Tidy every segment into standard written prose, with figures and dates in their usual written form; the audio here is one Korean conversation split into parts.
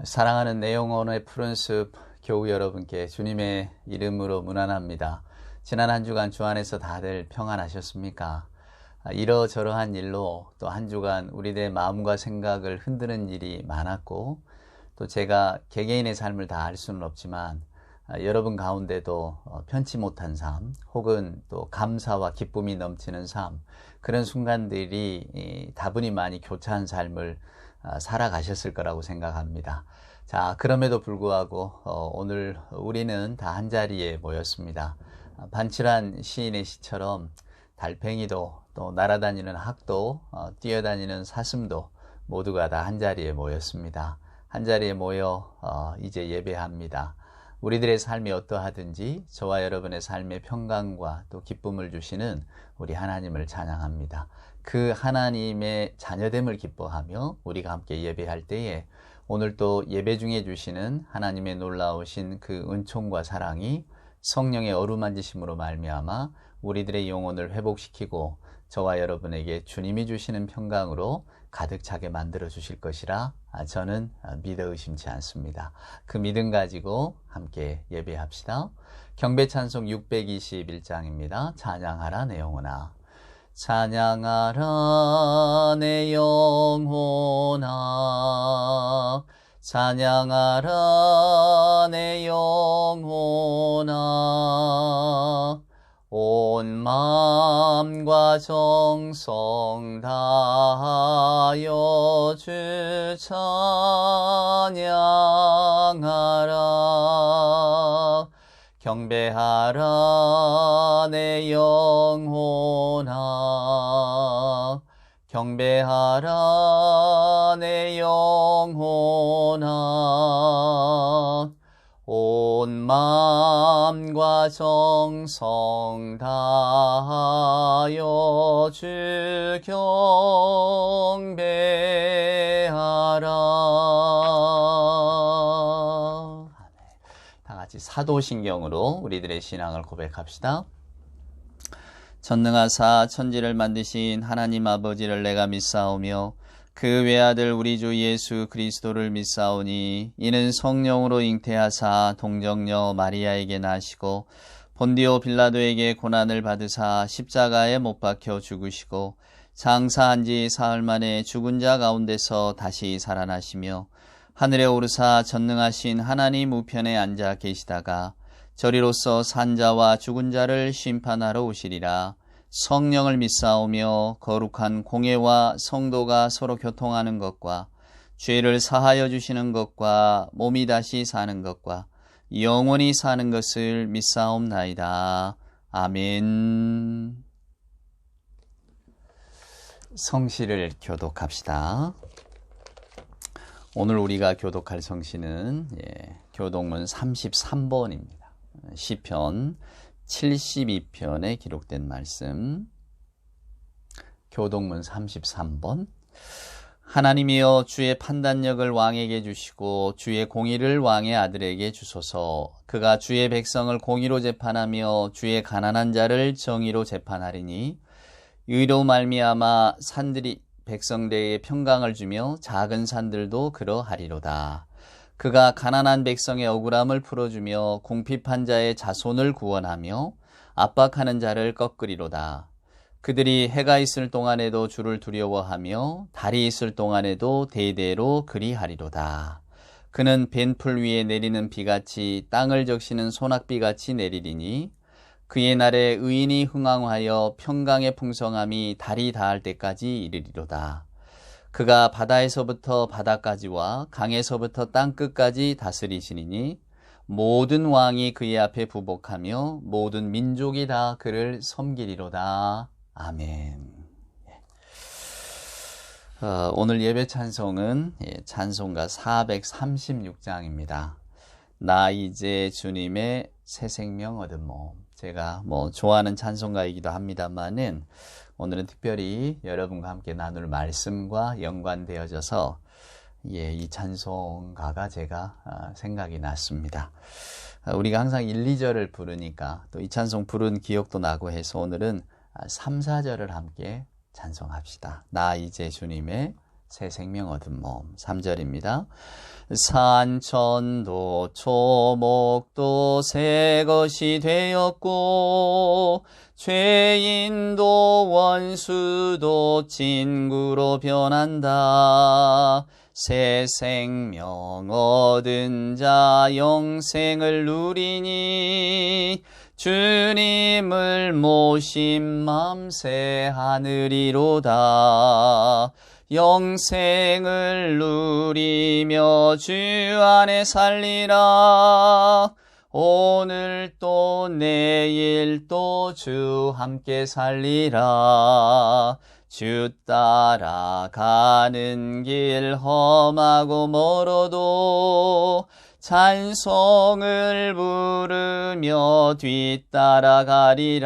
사랑하는 내 영혼의 푸른 숲 교우 여러분께 주님의 이름으로 문안합니다. 지난 한 주간 주 안에서 다들 평안하셨습니까? 이러저러한 일로 또 한 주간 우리들의 마음과 생각을 흔드는 일이 많았고, 또 제가 개개인의 삶을 다 알 수는 없지만 여러분 가운데도 편치 못한 삶, 혹은 또 감사와 기쁨이 넘치는 삶, 그런 순간들이 다분히 많이 교차한 삶을 살아가셨을 거라고 생각합니다. 자, 그럼에도 불구하고 오늘 우리는 다 한자리에 모였습니다. 반칠한 시인의 시처럼 달팽이도 또 날아다니는 학도 뛰어다니는 사슴도 모두가 다 한자리에 모였습니다. 한자리에 모여 이제 예배합니다. 우리들의 삶이 어떠하든지 저와 여러분의 삶의 평강과 또 기쁨을 주시는 우리 하나님을 찬양합니다. 그 하나님의 자녀됨을 기뻐하며 우리가 함께 예배할 때에 오늘 또 예배 중에 주시는 하나님의 놀라우신 그 은총과 사랑이 성령의 어루만지심으로 말미암아 우리들의 영혼을 회복시키고 저와 여러분에게 주님이 주시는 평강으로 가득 차게 만들어 주실 것이라 저는 믿어 의심치 않습니다. 그 믿음 가지고 함께 예배합시다. 경배 찬송 621장입니다. 찬양하라 내 영혼아. 찬양하라 내 영혼아. 찬양하라 내 영혼아. 온 마음과 정성 다하여 주 찬양하라. 경배하라 내 영혼아. 경배하라 내 영혼아. 온 마음과 정성 다하여 주 경배하라. 다 같이 사도신경으로 우리들의 신앙을 고백합시다. 전능하사 천지를 만드신 하나님 아버지를 내가 믿사오며 그 외아들 우리 주 예수 그리스도를 믿사오니 이는 성령으로 잉태하사 동정녀 마리아에게 나시고 본디오 빌라도에게 고난을 받으사 십자가에 못 박혀 죽으시고 장사한 지 사흘 만에 죽은 자 가운데서 다시 살아나시며 하늘에 오르사 전능하신 하나님 우편에 앉아 계시다가 저리로서 산자와 죽은 자를 심판하러 오시리라. 성령을 믿사오며 거룩한 공예와 성도가 서로 교통하는 것과 죄를 사하여 주시는 것과 몸이 다시 사는 것과 영원히 사는 것을 믿사옵나이다. 아멘. 성시를 교독합시다. 오늘 우리가 교독할 성시는 교독문 33번입니다. 시편 72편에 기록된 말씀. 교독문 33번. 하나님이여 주의 판단력을 왕에게 주시고 주의 공의를 왕의 아들에게 주소서. 그가 주의 백성을 공의로 재판하며 주의 가난한 자를 정의로 재판하리니 의로 말미암아 산들이 백성들에게 평강을 주며 작은 산들도 그러하리로다. 그가 가난한 백성의 억울함을 풀어주며 궁핍한 자의 자손을 구원하며 압박하는 자를 꺾으리로다. 그들이 해가 있을 동안에도 주를 두려워하며 달이 있을 동안에도 대대로 그리하리로다. 그는 벤풀 위에 내리는 비같이 땅을 적시는 소낙비같이 내리리니 그의 날에 의인이 흥왕하여 평강의 풍성함이 달이 닿을 때까지 이르리로다. 그가 바다에서부터 바다까지와 강에서부터 땅끝까지 다스리시니 모든 왕이 그의 앞에 부복하며 모든 민족이 다 그를 섬기리로다. 아멘. 오늘 예배 찬송은 찬송가 436장입니다. 나 이제 주님의 새 생명 얻은 몸. 제가 좋아하는 찬송가이기도 합니다만은 오늘은 특별히 여러분과 함께 나눌 말씀과 연관되어져서 이 찬송가가 제가 생각이 났습니다. 우리가 항상 1, 2절을 부르니까 또 이 찬송 부른 기억도 나고 해서 오늘은 3, 4절을 함께 찬송합시다. 나 이제 주님의 새 생명 얻은 몸. 3절입니다. 산천도 초목도 새 것이 되었고 죄인도 원수도 친구로 변한다. 새 생명 얻은 자 영생을 누리니 주님을 모신 맘새 하늘이로다. 영생을 누리며 주 안에 살리라. 오늘 또 내일 또 주 함께 살리라. 주 따라가는 길 험하고 멀어도 찬송을 부르며 뒤따라가리라.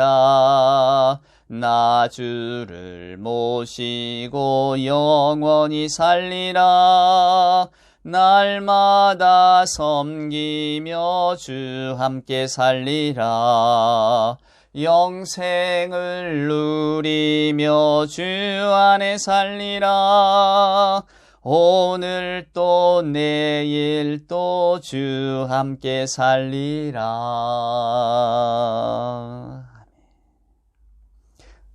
나 주를 모시고 영원히 살리라. 날마다 섬기며 주 함께 살리라. 영생을 누리며 주 안에 살리라. 오늘 또 내일 또 주 함께 살리라.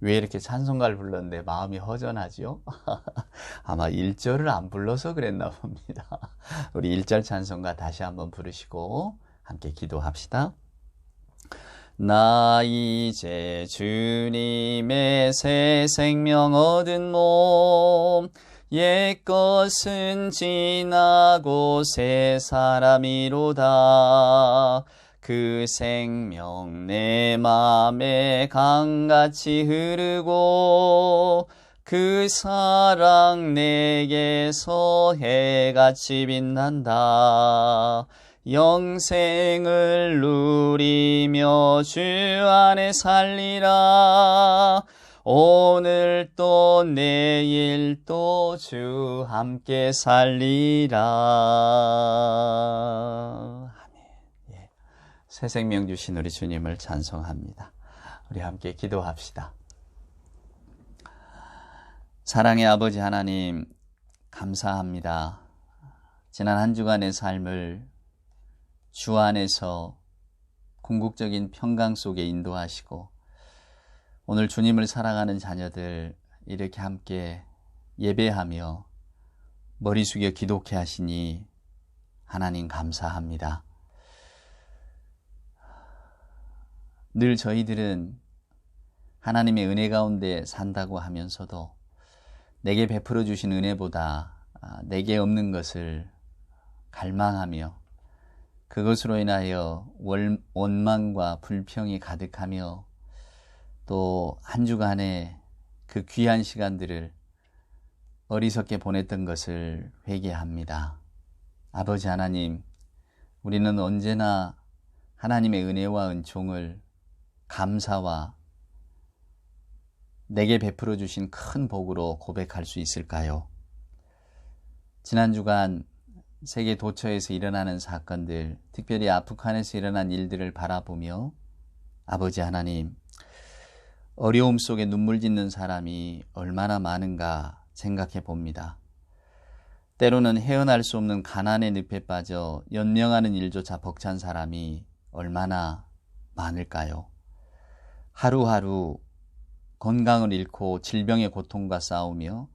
왜 이렇게 찬송가를 불렀는데 마음이 허전하죠? 아마 1절을 안 불러서 그랬나 봅니다. 우리 1절 찬송가 다시 한번 부르시고 함께 기도합시다. 나 이제 주님의 새 생명 얻은 몸, 옛것은 지나고 새 사람이로다. 그 생명 내 맘에 강같이 흐르고 그 사랑 내게서 해같이 빛난다. 영생을 누리며 주 안에 살리라. 오늘 또 내일 또 주 함께 살리라. 새 생명 주신 우리 주님을 찬송합니다. 우리 함께 기도합시다. 사랑의 아버지 하나님, 감사합니다. 지난 한 주간의 삶을 주 안에서 궁극적인 평강 속에 인도하시고 오늘 주님을 사랑하는 자녀들 이렇게 함께 예배하며 머리 숙여 기도케 하시니 하나님 감사합니다. 늘 저희들은 하나님의 은혜 가운데 산다고 하면서도 내게 베풀어 주신 은혜보다 내게 없는 것을 갈망하며 그것으로 인하여 원망과 불평이 가득하며 또 한 주간의 그 귀한 시간들을 어리석게 보냈던 것을 회개합니다. 아버지 하나님, 우리는 언제나 하나님의 은혜와 은총을 감사와 내게 베풀어 주신 큰 복으로 고백할 수 있을까요? 지난 주간 세계 도처에서 일어나는 사건들, 특별히 아프간에서 일어난 일들을 바라보며 아버지 하나님, 어려움 속에 눈물 짓는 사람이 얼마나 많은가 생각해 봅니다. 때로는 헤어날 수 없는 가난의 늪에 빠져 연명하는 일조차 벅찬 사람이 얼마나 많을까요? 하루하루 건강을 잃고 질병의 고통과 싸우며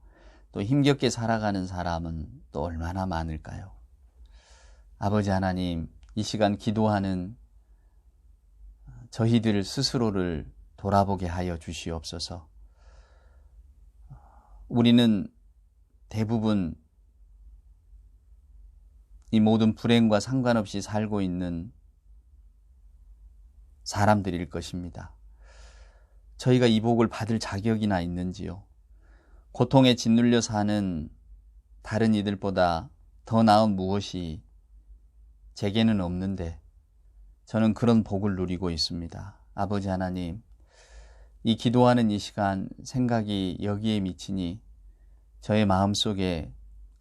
또 힘겹게 살아가는 사람은 또 얼마나 많을까요? 아버지 하나님, 이 시간 기도하는 저희들 스스로를 돌아보게 하여 주시옵소서. 우리는 대부분 이 모든 불행과 상관없이 살고 있는 사람들일 것입니다. 저희가 이 복을 받을 자격이나 있는지요? 고통에 짓눌려 사는 다른 이들보다 더 나은 무엇이 제게는 없는데 저는 그런 복을 누리고 있습니다. 아버지 하나님, 이 기도하는 이 시간 생각이 여기에 미치니 저의 마음속에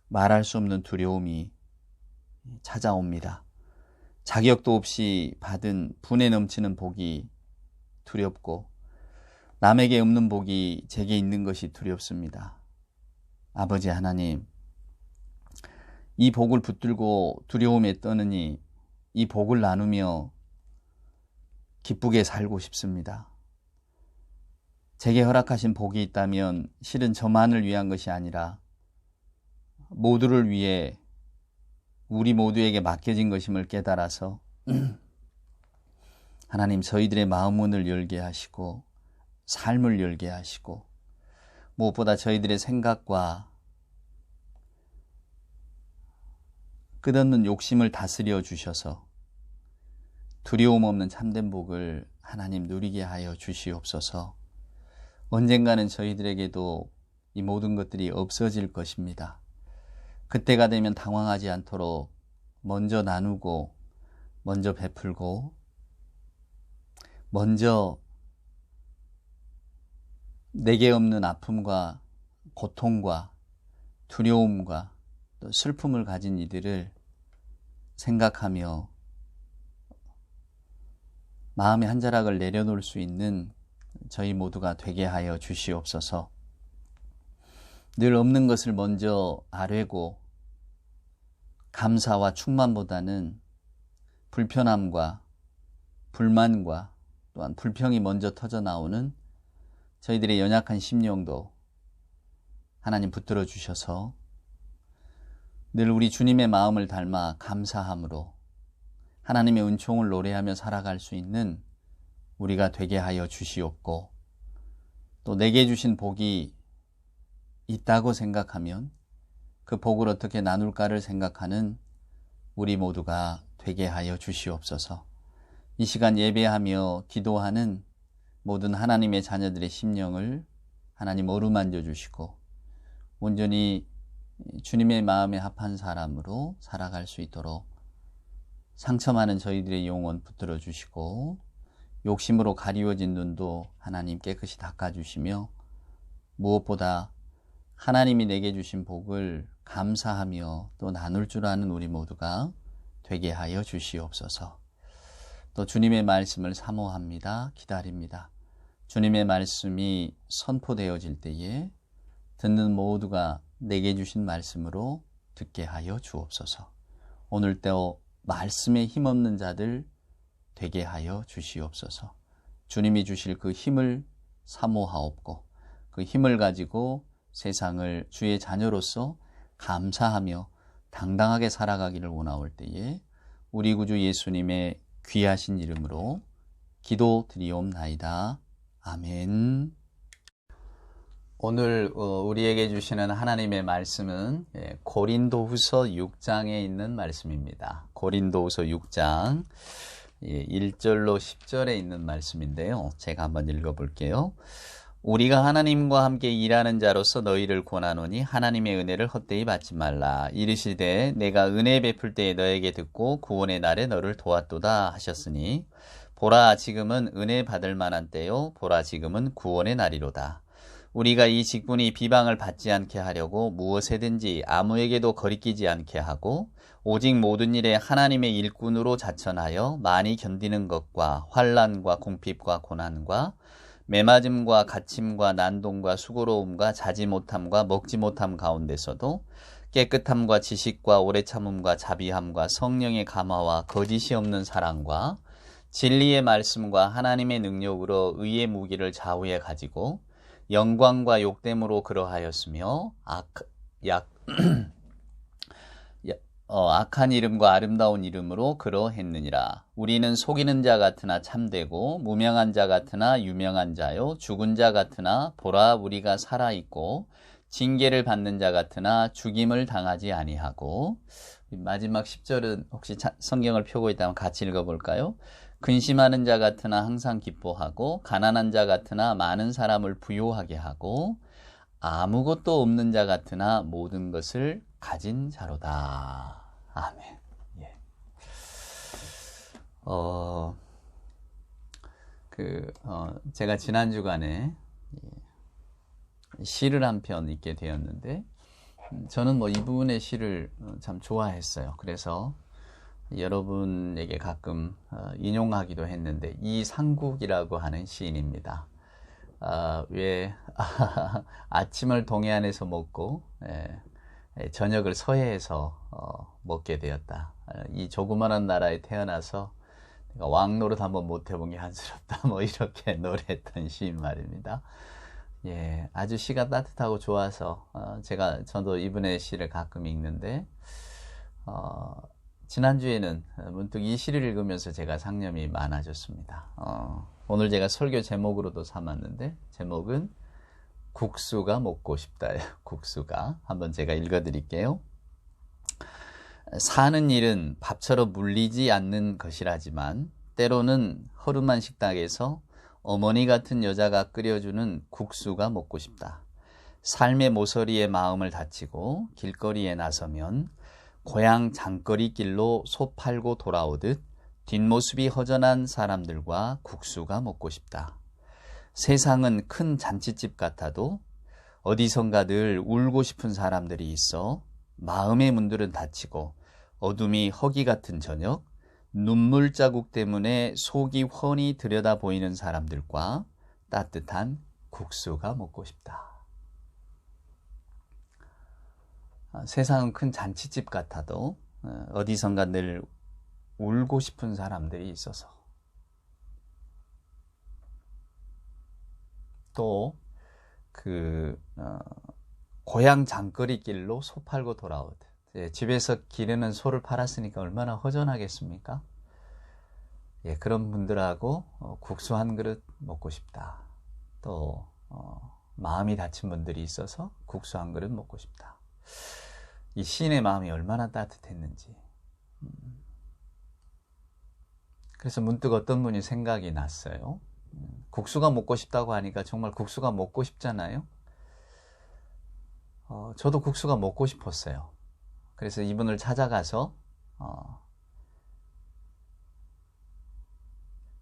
말할 수 없는 두려움이 찾아옵니다. 자격도 없이 받은 분에 넘치는 복이 두렵고 남에게 없는 복이 제게 있는 것이 두렵습니다. 아버지 하나님, 이 복을 붙들고 두려움에 떠느니 이 복을 나누며 기쁘게 살고 싶습니다. 제게 허락하신 복이 있다면 실은 저만을 위한 것이 아니라 모두를 위해 우리 모두에게 맡겨진 것임을 깨달아서 하나님, 저희들의 마음문을 열게 하시고 삶을 열게 하시고 무엇보다 저희들의 생각과 끝없는 욕심을 다스려 주셔서 두려움 없는 참된 복을 하나님 누리게 하여 주시옵소서. 언젠가는 저희들에게도 이 모든 것들이 없어질 것입니다. 그때가 되면 당황하지 않도록 먼저 나누고 먼저 베풀고 먼저 내게 없는 아픔과 고통과 두려움과 또 슬픔을 가진 이들을 생각하며 마음의 한 자락을 내려놓을 수 있는 저희 모두가 되게 하여 주시옵소서. 늘 없는 것을 먼저 아뢰고 감사와 충만보다는 불편함과 불만과 또한 불평이 먼저 터져 나오는 저희들의 연약한 심령도 하나님 붙들어 주셔서 늘 우리 주님의 마음을 닮아 감사함으로 하나님의 은총을 노래하며 살아갈 수 있는 우리가 되게 하여 주시옵고, 또 내게 주신 복이 있다고 생각하면 그 복을 어떻게 나눌까를 생각하는 우리 모두가 되게 하여 주시옵소서. 이 시간 예배하며 기도하는 모든 하나님의 자녀들의 심령을 하나님 어루만져 주시고 온전히 주님의 마음에 합한 사람으로 살아갈 수 있도록 상처 많은 저희들의 영혼 붙들어 주시고 욕심으로 가리워진 눈도 하나님 깨끗이 닦아주시며 무엇보다 하나님이 내게 주신 복을 감사하며 또 나눌 줄 아는 우리 모두가 되게 하여 주시옵소서. 또 주님의 말씀을 사모합니다. 기다립니다. 주님의 말씀이 선포되어질 때에 듣는 모두가 내게 주신 말씀으로 듣게 하여 주옵소서. 오늘도 말씀에 힘없는 자들 되게 하여 주시옵소서. 주님이 주실 그 힘을 사모하옵고 그 힘을 가지고 세상을 주의 자녀로서 감사하며 당당하게 살아가기를 원하올 때에 우리 구주 예수님의 귀하신 이름으로 기도드리옵나이다. 아멘. 오늘 우리에게 주시는 하나님의 말씀은 고린도후서 6장에 있는 말씀입니다. 고린도후서 6장 1절로 10절에 있는 말씀인데요. 제가 한번 읽어볼게요. 우리가 하나님과 함께 일하는 자로서 너희를 권하노니 하나님의 은혜를 헛되이 받지 말라. 이르시되 내가 은혜 베풀 때에 너에게 듣고 구원의 날에 너를 도왔도다 하셨으니 보라 지금은 은혜 받을 만한 때요 보라 지금은 구원의 날이로다. 우리가 이 직분이 비방을 받지 않게 하려고 무엇에든지 아무에게도 거리끼지 않게 하고 오직 모든 일에 하나님의 일꾼으로 자천하여 많이 견디는 것과 환난과 궁핍과 고난과 매맞음과 갇힘과 난동과 수고로움과 자지 못함과 먹지 못함 가운데서도 깨끗함과 지식과 오래 참음과 자비함과 성령의 감화와 거짓이 없는 사랑과 진리의 말씀과 하나님의 능력으로 의의 무기를 좌우에 가지고 영광과 욕됨으로 그러하였으며 악한 이름과 아름다운 이름으로 그러했느니라. 우리는 속이는 자 같으나 참되고 무명한 자 같으나 유명한 자요 죽은 자 같으나 보라 우리가 살아있고 징계를 받는 자 같으나 죽임을 당하지 아니하고. 마지막 10절은 혹시 성경을 펴고 있다면 같이 읽어볼까요? 근심하는 자 같으나 항상 기뻐하고 가난한 자 같으나 많은 사람을 부요하게 하고 아무것도 없는 자 같으나 모든 것을 가진 자로다. 아멘. 예. 제가 지난 주간에 시를 한 편 읽게 되었는데 저는 이분의 시를 참 좋아했어요. 그래서 여러분에게 가끔 인용하기도 했는데 이상국이라고 하는 시인입니다. 왜 아침을 동해안에서 먹고 저녁을 서해에서 먹게 되었다. 이 조그마한 나라에 태어나서 내가 왕 노릇 한번 못 해본 게 한스럽다. 뭐 이렇게 노래했던 시인 말입니다. 예, 아주 시가 따뜻하고 좋아서 저도 이분의 시를 가끔 읽는데 지난주에는 문득 이 시를 읽으면서 제가 상념이 많아졌습니다. 오늘 제가 설교 제목으로도 삼았는데 제목은 국수가 먹고 싶다예요. 국수가. 한번 제가 읽어드릴게요. 사는 일은 밥처럼 물리지 않는 것이라지만 때로는 허름한 식당에서 어머니 같은 여자가 끓여주는 국수가 먹고 싶다. 삶의 모서리에 마음을 다치고 길거리에 나서면 고향 장거리길로 소 팔고 돌아오듯 뒷모습이 허전한 사람들과 국수가 먹고 싶다. 세상은 큰 잔치집 같아도 어디선가 늘 울고 싶은 사람들이 있어 마음의 문들은 닫히고 어둠이 허기 같은 저녁, 눈물 자국 때문에 속이 훤히 들여다 보이는 사람들과 따뜻한 국수가 먹고 싶다. 세상은 큰 잔치집 같아도 어디선가 늘 울고 싶은 사람들이 있어서 또 고향 장거리 길로 소 팔고 돌아오듯 집에서 기르는 소를 팔았으니까 얼마나 허전하겠습니까? 예, 그런 분들하고 국수 한 그릇 먹고 싶다. 또 마음이 다친 분들이 있어서 국수 한 그릇 먹고 싶다. 이 시인의 마음이 얼마나 따뜻했는지. 그래서 문득 어떤 분이 생각이 났어요. 국수가 먹고 싶다고 하니까 정말 국수가 먹고 싶잖아요. 저도 국수가 먹고 싶었어요. 그래서 이분을 찾아가서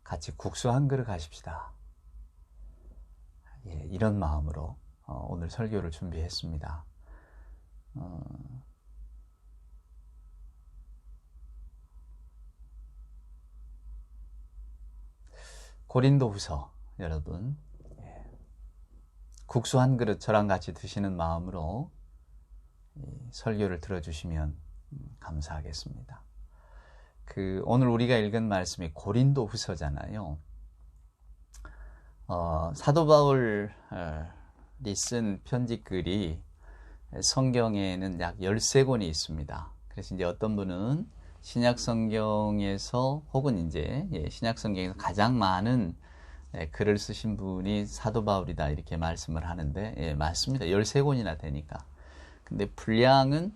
같이 국수 한 그릇 가십시다. 예, 이런 마음으로 오늘 설교를 준비했습니다. 고린도후서 여러분, 국수 한 그릇 저랑 같이 드시는 마음으로 설교를 들어주시면 감사하겠습니다. 오늘 우리가 읽은 말씀이 고린도후서잖아요. 사도 바울이 쓴 편지글이 성경에는 약 13권이 있습니다. 그래서 이제 어떤 분은 신약 성경에서 혹은 이제 신약 성경에서 가장 많은 글을 쓰신 분이 사도 바울이다 이렇게 말씀을 하는데 맞습니다. 13권이나 되니까. 근데 분량은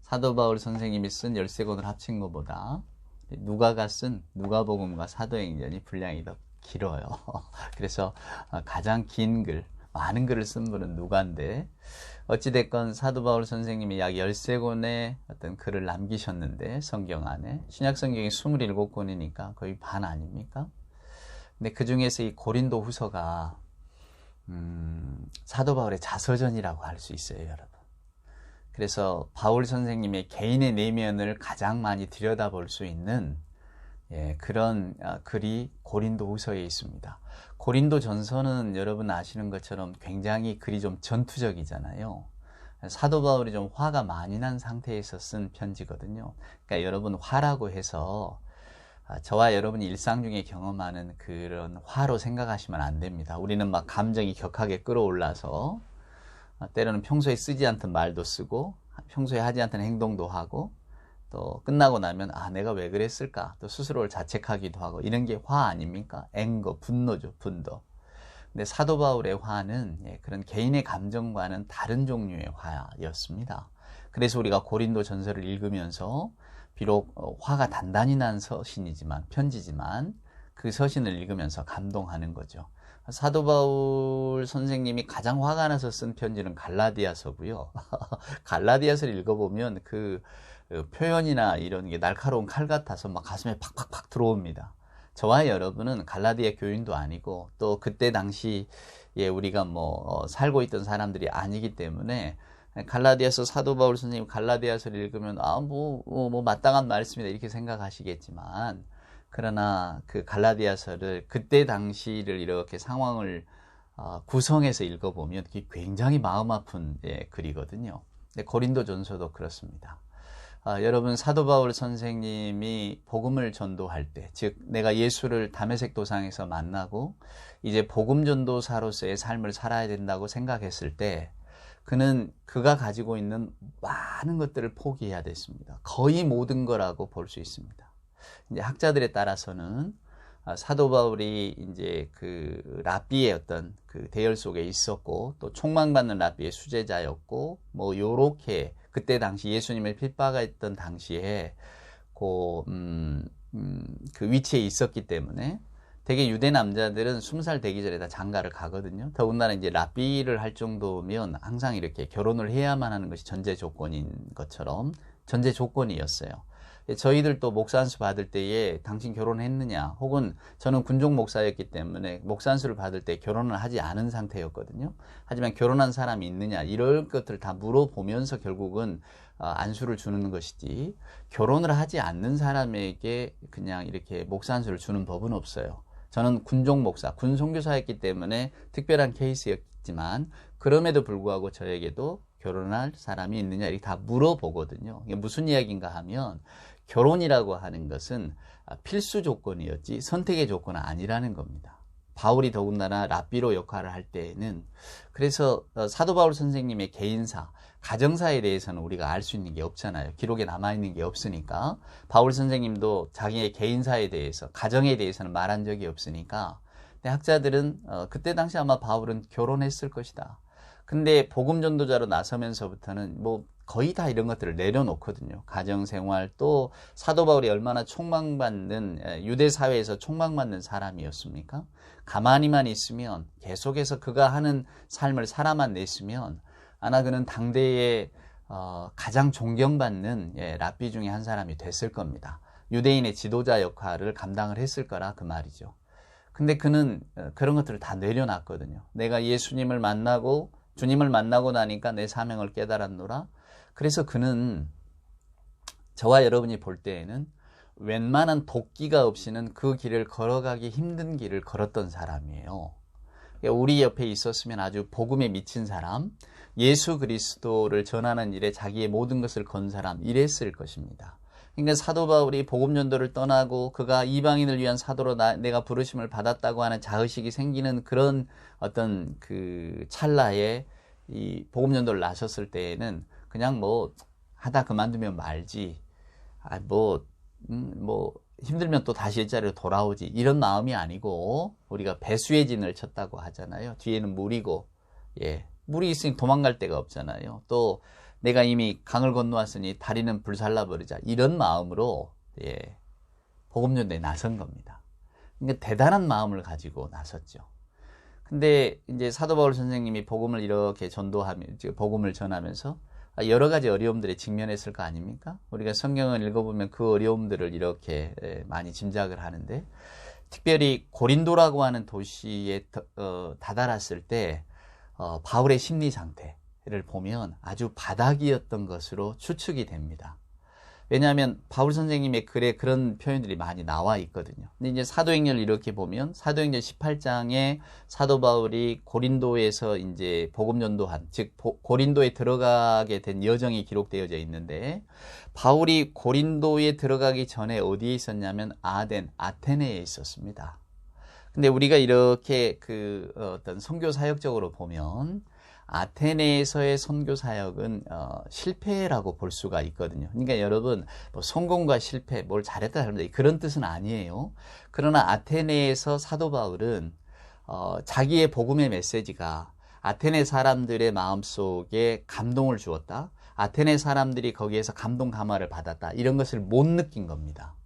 사도 바울 선생님이 쓴 13권을 합친 것보다 누가가 쓴 누가복음과 사도행전이 분량이 더 길어요. 그래서 가장 긴 글, 많은 글을 쓴 분은 누가인데 어찌됐건 사도 바울 선생님이 약 13권의 어떤 글을 남기셨는데 성경 안에 신약 성경이 27권이니까 거의 반 아닙니까? 근데 그 중에서 이 고린도 후서가 사도 바울의 자서전이라고 할 수 있어요, 여러분. 그래서 바울 선생님의 개인의 내면을 가장 많이 들여다볼 수 있는 그런 글이 고린도 후서에 있습니다. 고린도 전서는 여러분 아시는 것처럼 굉장히 글이 좀 전투적이잖아요. 사도 바울이 좀 화가 많이 난 상태에서 쓴 편지거든요. 그러니까 여러분 화라고 해서 저와 여러분이 일상 중에 경험하는 그런 화로 생각하시면 안 됩니다. 우리는 막 감정이 격하게 끌어올라서 때로는 평소에 쓰지 않던 말도 쓰고 평소에 하지 않던 행동도 하고 또 끝나고 나면 내가 왜 그랬을까 또 스스로를 자책하기도 하고 이런 게 화 아닙니까? 앵거, 분노죠, 분도. 근데 사도 바울의 화는 그런 개인의 감정과는 다른 종류의 화였습니다. 그래서 우리가 고린도 전서를 읽으면서 비록 화가 단단히 난 서신이지만 편지지만 그 서신을 읽으면서 감동하는 거죠. 사도 바울 선생님이 가장 화가 나서 쓴 편지는 갈라디아서고요. 갈라디아서를 읽어보면 그 표현이나 이런 게 날카로운 칼 같아서 막 가슴에 팍팍팍 들어옵니다. 저와 여러분은 갈라디아 교인도 아니고 또 그때 당시에 우리가 살고 있던 사람들이 아니기 때문에 갈라디아서 사도 바울 선생님 갈라디아서를 읽으면 마땅한 말씀이다 이렇게 생각하시겠지만 그러나 그 갈라디아서를 그때 당시를 이렇게 상황을 구성해서 읽어보면 그게 굉장히 마음 아픈 글이거든요. 근데 고린도전서도 그렇습니다. 여러분 사도 바울 선생님이 복음을 전도할 때, 즉 내가 예수를 다메섹 도상에서 만나고 이제 복음 전도사로서의 삶을 살아야 된다고 생각했을 때 그가 가지고 있는 많은 것들을 포기해야 됐습니다. 거의 모든 거라고 볼 수 있습니다. 이제 학자들에 따라서는 사도 바울이 이제 그 랍비의 어떤 그 대열 속에 있었고 또 총망받는 랍비의 수제자였고 뭐 요렇게 그때 당시 예수님을 핍박했던 당시에 그 위치에 있었기 때문에 되게 유대 남자들은 20살 되기 전에 다 장가를 가거든요. 더군다나 이제 랍비를 할 정도면 항상 이렇게 결혼을 해야만 하는 것이 전제 조건인 것처럼 전제 조건이었어요. 저희들도 목사 안수 받을 때에 당신 결혼했느냐 혹은 저는 군종 목사였기 때문에 목사 안수를 받을 때 결혼을 하지 않은 상태였거든요. 하지만 결혼한 사람이 있느냐 이런 것들을 다 물어보면서 결국은 안수를 주는 것이지 결혼을 하지 않는 사람에게 그냥 이렇게 목사 안수를 주는 법은 없어요. 저는 군종 목사, 군 선교사였기 때문에 특별한 케이스였지만 그럼에도 불구하고 저에게도 결혼할 사람이 있느냐 이렇게 다 물어보거든요. 이게 무슨 이야기인가 하면 결혼이라고 하는 것은 필수 조건이었지 선택의 조건은 아니라는 겁니다. 바울이 더군다나 랍비로 역할을 할 때에는 그래서 사도 바울 선생님의 개인사, 가정사에 대해서는 우리가 알 수 있는 게 없잖아요. 기록에 남아있는 게 없으니까 바울 선생님도 자기의 개인사에 대해서, 가정에 대해서는 말한 적이 없으니까 근데 학자들은 그때 당시 아마 바울은 결혼했을 것이다. 근데 복음 전도자로 나서면서부터는 뭐 거의 다 이런 것들을 내려놓거든요. 가정생활 또 사도 바울이 얼마나 촉망받는 유대 사회에서 촉망받는 사람이었습니까? 가만히만 있으면 계속해서 그가 하는 삶을 살아만 냈으면 아마 그는 당대에 가장 존경받는 랍비 중에 한 사람이 됐을 겁니다. 유대인의 지도자 역할을 감당을 했을 거라 그 말이죠. 근데 그는 그런 것들을 다 내려놨거든요. 내가 예수님을 만나고 주님을 만나고 나니까 내 사명을 깨달았노라. 그래서 그는 저와 여러분이 볼 때에는 웬만한 도끼가 없이는 그 길을 걸어가기 힘든 길을 걸었던 사람이에요. 우리 옆에 있었으면 아주 복음에 미친 사람, 예수 그리스도를 전하는 일에 자기의 모든 것을 건 사람, 이랬을 것입니다. 그러니까 사도 바울이 복음 전도를 떠나고 그가 이방인을 위한 사도로 내가 부르심을 받았다고 하는 자의식이 생기는 그런 어떤 그 찰나에 이 복음 전도를 나섰을 때에는 그냥 뭐 하다 그만두면 말지, 뭐 힘들면 또 다시 일자리로 돌아오지 이런 마음이 아니고 우리가 배수의 진을 쳤다고 하잖아요. 뒤에는 물이고 물이 있으니 도망갈 데가 없잖아요. 또 내가 이미 강을 건너왔으니 다리는 불살라 버리자 이런 마음으로 복음 전도에 나선 겁니다. 그러니까 대단한 마음을 가지고 나섰죠. 근데 이제 사도 바울 선생님이 복음을 이렇게 전도하며 복음을 전하면서 여러 가지 어려움들에 직면했을 거 아닙니까? 우리가 성경을 읽어보면 그 어려움들을 이렇게 많이 짐작을 하는데 특별히 고린도라고 하는 도시에 다다랐을 때 바울의 심리 상태를 보면 아주 바닥이었던 것으로 추측이 됩니다. 왜냐하면 바울 선생님의 글에 그런 표현들이 많이 나와 있거든요. 근데 이제 사도행전을 이렇게 보면 사도행전 18장에 사도 바울이 고린도에서 이제 복음 전도한, 즉 고린도에 들어가게 된 여정이 기록되어져 있는데 바울이 고린도에 들어가기 전에 어디에 있었냐면 아테네에 있었습니다. 근데 우리가 이렇게 그 어떤 선교 사역적으로 보면 아테네에서의 선교 사역은 실패라고 볼 수가 있거든요. 그러니까 여러분 뭐 성공과 실패, 뭘 잘했다 잘못했다 그런 뜻은 아니에요. 그러나 아테네에서 사도 바울은 자기의 복음의 메시지가 아테네 사람들의 마음속에 감동을 주었다. 아테네 사람들이 거기에서 감동 감화를 받았다. 이런 것을 못 느낀 겁니다.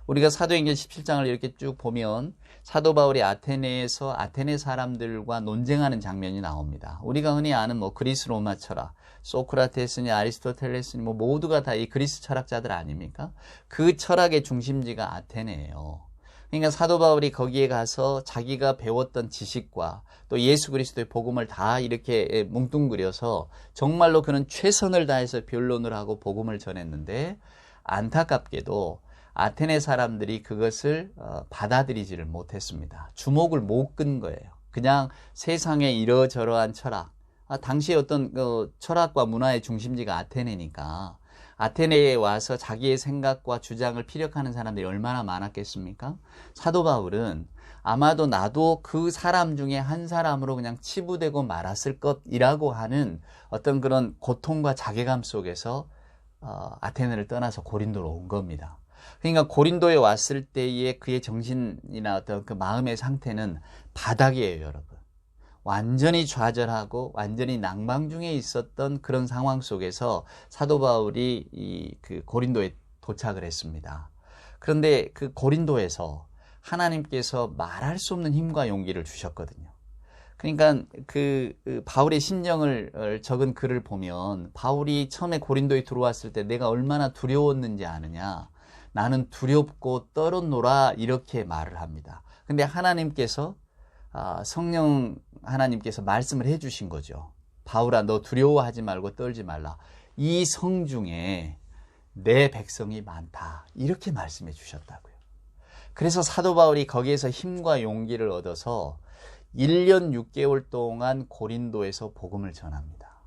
우리가 사도행전 17장을 이렇게 쭉 보면 사도 바울이 아테네에서 아테네 사람들과 논쟁하는 장면이 나옵니다. 우리가 흔히 아는 뭐 그리스 로마 철학, 소크라테스니 아리스토텔레스니 뭐 모두가 다 이 그리스 철학자들 아닙니까? 그 철학의 중심지가 아테네예요. 그러니까 사도 바울이 거기에 가서 자기가 배웠던 지식과 또 예수 그리스도의 복음을 다 이렇게 뭉뚱그려서 정말로 그는 최선을 다해서 변론을 하고 복음을 전했는데 안타깝게도 아테네 사람들이 그것을 받아들이지를 못했습니다. 주목을 못 끈 거예요. 그냥 세상의 이러저러한 철학, 당시에 어떤 철학과 문화의 중심지가 아테네니까 아테네에 와서 자기의 생각과 주장을 피력하는 사람들이 얼마나 많았겠습니까? 사도 바울은 아마도 나도 그 사람 중에 한 사람으로 그냥 치부되고 말았을 것이라고 하는 어떤 그런 고통과 자괴감 속에서 아테네를 떠나서 고린도로 온 겁니다. 그러니까 고린도에 왔을 때의 그의 정신이나 어떤 그 마음의 상태는 바닥이에요, 여러분. 완전히 좌절하고 완전히 낭망 중에 있었던 그런 상황 속에서 사도 바울이 그 고린도에 도착을 했습니다. 그런데 그 고린도에서 하나님께서 말할 수 없는 힘과 용기를 주셨거든요. 그러니까 그 바울의 심정을 적은 글을 보면 바울이 처음에 고린도에 들어왔을 때 내가 얼마나 두려웠는지 아느냐. 나는 두렵고 떨었노라 이렇게 말을 합니다. 근데 하나님께서 성령 하나님께서 말씀을 해주신 거죠. 바울아, 너 두려워하지 말고 떨지 말라. 이 성중에 내 백성이 많다. 이렇게 말씀해 주셨다고요. 그래서 사도 바울이 거기에서 힘과 용기를 얻어서 1년 6개월 동안 고린도에서 복음을 전합니다.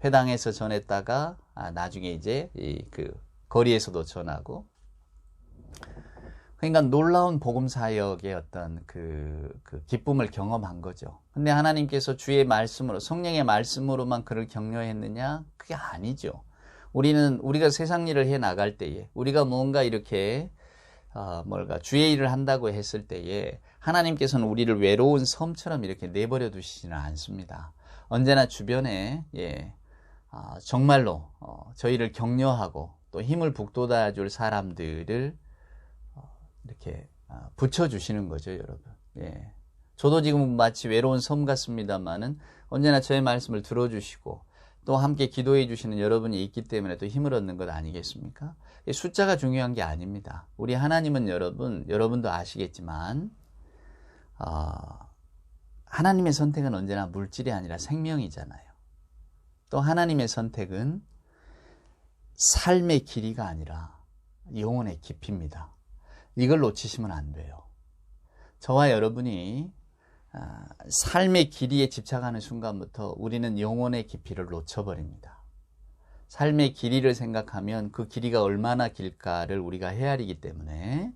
회당에서 전했다가 나중에 이제 그 거리에서도 전하고, 그러니까 놀라운 복음 사역의 어떤 그 기쁨을 경험한 거죠. 근데 하나님께서 주의 말씀으로, 성령의 말씀으로만 그를 격려했느냐? 그게 아니죠. 우리가 세상 일을 해 나갈 때에, 우리가 뭔가 이렇게 주의 일을 한다고 했을 때에 하나님께서는 우리를 외로운 섬처럼 이렇게 내버려 두시지는 않습니다. 언제나 주변에 정말로 저희를 격려하고 또 힘을 북돋아 줄 사람들을 이렇게 붙여주시는 거죠, 여러분. 예. 저도 지금 마치 외로운 섬 같습니다만은 언제나 저의 말씀을 들어주시고 또 함께 기도해 주시는 여러분이 있기 때문에 또 힘을 얻는 것 아니겠습니까? 숫자가 중요한 게 아닙니다. 우리 하나님은 여러분도 아시겠지만 하나님의 선택은 언제나 물질이 아니라 생명이잖아요. 또 하나님의 선택은 삶의 길이가 아니라 영혼의 깊이입니다. 이걸 놓치시면 안 돼요. 저와 여러분이 삶의 길이에 집착하는 순간부터 우리는 영혼의 깊이를 놓쳐버립니다. 삶의 길이를 생각하면 그 길이가 얼마나 길까를 우리가 헤아리기 때문에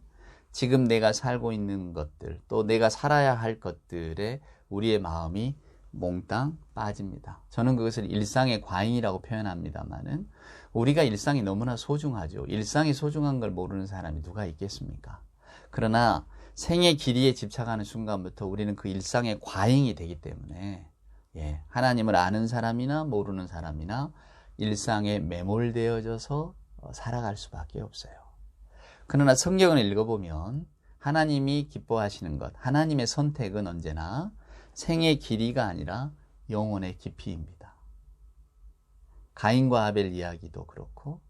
지금 내가 살고 있는 것들, 또 내가 살아야 할 것들에 우리의 마음이 몽땅 빠집니다. 저는 그것을 일상의 과잉이라고 표현합니다만은 우리가 일상이 너무나 소중하죠. 일상이 소중한 걸 모르는 사람이 누가 있겠습니까? 그러나 생의 길이에 집착하는 순간부터 우리는 그 일상의 과잉이 되기 때문에 하나님을 아는 사람이나 모르는 사람이나 일상에 매몰되어져서 살아갈 수밖에 없어요. 그러나 성경을 읽어보면 하나님이 기뻐하시는 것, 하나님의 선택은 언제나 생의 길이가 아니라 영혼의 깊이입니다. 가인과 아벨 이야기도 그렇고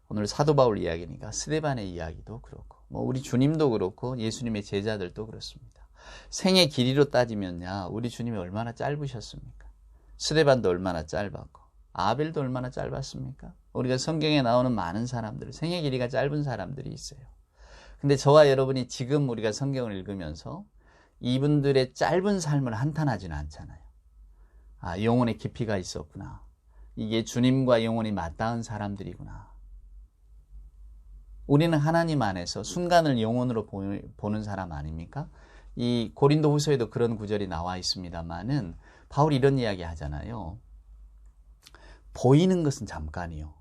오늘 사도 바울 이야기니까 스데반의 이야기도 그렇고 우리 주님도 그렇고 예수님의 제자들도 그렇습니다. 생의 길이로 따지면야 우리 주님이 얼마나 짧으셨습니까? 스데반도 얼마나 짧았고 아벨도 얼마나 짧았습니까? 우리가 성경에 나오는 많은 사람들, 생의 길이가 짧은 사람들이 있어요. 근데 저와 여러분이 지금 우리가 성경을 읽으면서 이분들의 짧은 삶을 한탄하지는 않잖아요. 영혼의 깊이가 있었구나. 이게 주님과 영혼이 맞닿은 사람들이구나. 우리는 하나님 안에서 순간을 영혼으로 보는 사람 아닙니까? 이 고린도 후서에도 그런 구절이 나와 있습니다만은 바울이 이런 이야기 하잖아요. 보이는 것은 잠깐이요.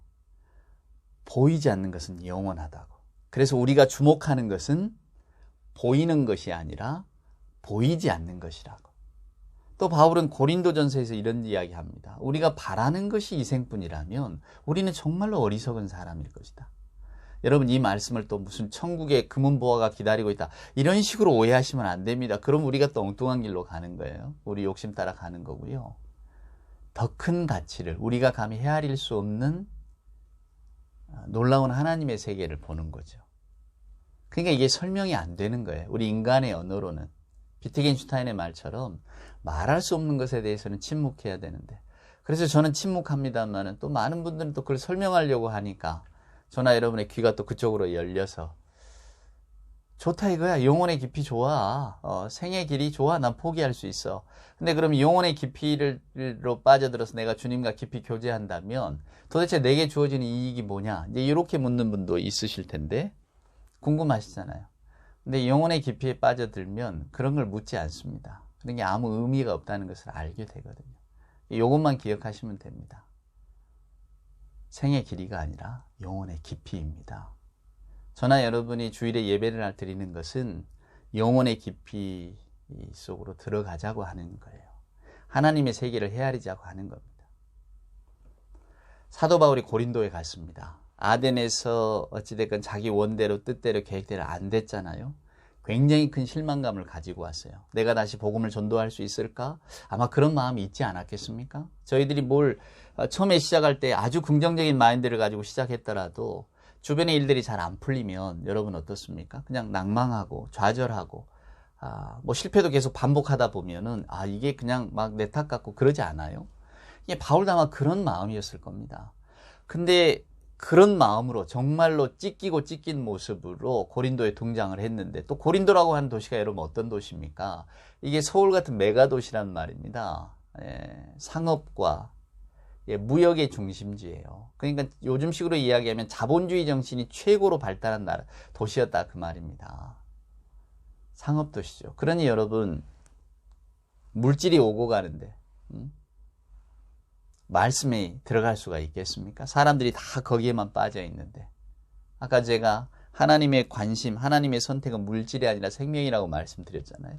보이지 않는 것은 영원하다고. 그래서 우리가 주목하는 것은 보이는 것이 아니라 보이지 않는 것이라고. 또 바울은 고린도전서에서 이런 이야기 합니다. 우리가 바라는 것이 이생뿐이라면 우리는 정말로 어리석은 사람일 것이다. 여러분 이 말씀을 또 무슨 천국의 금은보화가 기다리고 있다. 이런 식으로 오해하시면 안 됩니다. 그럼 우리가 또 엉뚱한 길로 가는 거예요. 우리 욕심 따라 가는 거고요. 더 큰 가치를 우리가 감히 헤아릴 수 없는 놀라운 하나님의 세계를 보는 거죠. 그러니까 이게 설명이 안 되는 거예요. 우리 인간의 언어로는. 비트겐슈타인의 말처럼 말할 수 없는 것에 대해서는 침묵해야 되는데 그래서 저는 침묵합니다만 또 많은 분들은 또 그걸 설명하려고 하니까 저나 여러분의 귀가 또 그쪽으로 열려서 좋다 이거야. 영혼의 깊이 좋아. 생의 길이 좋아. 난 포기할 수 있어. 근데 그럼 영혼의 깊이로 빠져들어서 내가 주님과 깊이 교제한다면 도대체 내게 주어지는 이익이 뭐냐? 이제 이렇게 묻는 분도 있으실 텐데 궁금하시잖아요. 근데 영혼의 깊이에 빠져들면 그런 걸 묻지 않습니다. 그런 게 아무 의미가 없다는 것을 알게 되거든요. 이것만 기억하시면 됩니다. 생의 길이가 아니라 영혼의 깊이입니다. 저나 여러분이 주일에 예배를 드리는 것은 영혼의 깊이 속으로 들어가자고 하는 거예요. 하나님의 세계를 헤아리자고 하는 겁니다. 사도 바울이 고린도에 갔습니다. 아덴에서 어찌됐건 자기 원대로 뜻대로 계획대로 안 됐잖아요. 굉장히 큰 실망감을 가지고 왔어요. 내가 다시 복음을 전도할 수 있을까? 아마 그런 마음이 있지 않았겠습니까? 저희들이 처음에 시작할 때 아주 긍정적인 마인드를 가지고 시작했더라도 주변의 일들이 잘 안 풀리면 여러분 어떻습니까? 그냥 낭망하고 좌절하고 실패도 계속 반복하다 보면은 이게 그냥 막 내 탓 같고 그러지 않아요? 이게 바울도 아마 그런 마음이었을 겁니다. 근데 그런 마음으로 정말로 찢긴 모습으로 고린도에 등장을 했는데, 또 고린도라고 하는 도시가 여러분 어떤 도시입니까? 이게 서울 같은 메가도시란 말입니다. 상업과 무역의 중심지예요. 그러니까 요즘식으로 이야기하면 자본주의 정신이 최고로 발달한 도시였다 그 말입니다. 상업도시죠. 그러니 여러분, 물질이 오고 가는데 말씀에 들어갈 수가 있겠습니까? 사람들이 다 거기에만 빠져 있는데, 아까 제가 하나님의 관심, 하나님의 선택은 물질이 아니라 생명이라고 말씀드렸잖아요.